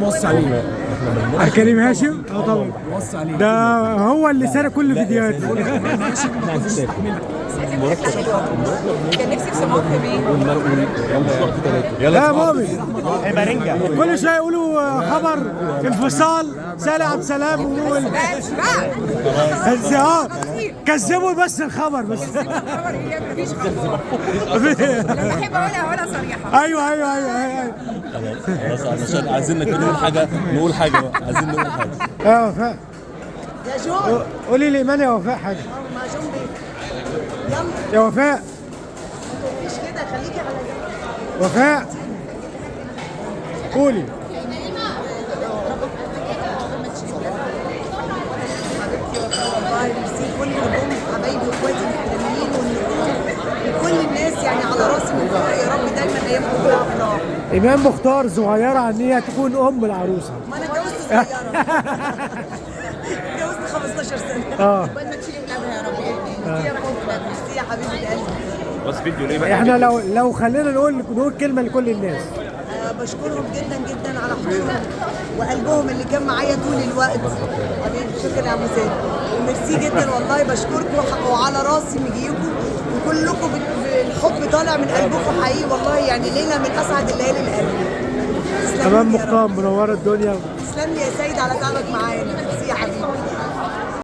وصي عليه على كريم هاشم؟ اه طبعا. وصي عليه ده هو اللي سرق كل فيديوهاته. كريم هاشم استحملت كان نفسي في صباح بيه. لا يا مامي، هيبقى رنجة. كل شويه يقولوا خبر انفصال سالي عبد السلام بس بقى بس كذبوا بس الخبر بس. مفيش خبر. انا بحب اقولها صريحه. ايوه ايوه ايوه ايوه. خلاص علشان عايزين نقول حاجة بقى عايزين نقول حاجة. يا وفاء يا جون قولي لإيمان يا وفاء حاجه. مع جون بيه. يلا يا وفاء مفيش كده، خليكي على جنب. وفاء قولي. والله ميرسي كل النجوم حبايبي واخواتي الاكاديميين والنجوم وكل الناس، يعني على راسي من فوق. يا رب دايما ايامكم كلها افراح. إيمان مختار صغيره عن هي تكون ام العروسه. ما انا اتجوزت صغيره. اتجوزت 15 سنه. عقبال ما تشيلي ولادها يا رب. ميرسي يا فوق، ميرسي يا حبيبه قلبي. بس فيديو ليه بقى؟ احنا لو خلينا نقول كلمه لكل الناس. بشكرهم جدا جدا على حضورهم وقلبهم اللي كان معايا طول الوقت. حبيبي شكرا يا ابو زيد، وميرسي جدا والله. بشكركم وعلى راسي مجيكم، وكلكم بالحب طالع من قلبكم حقيقي والله. يعني ليله من اسعد الليالي القلب. تمام مختار منوره الدنيا. تسلم لي يا سيد على تعبك معايا. ميرسي يا حبيبي.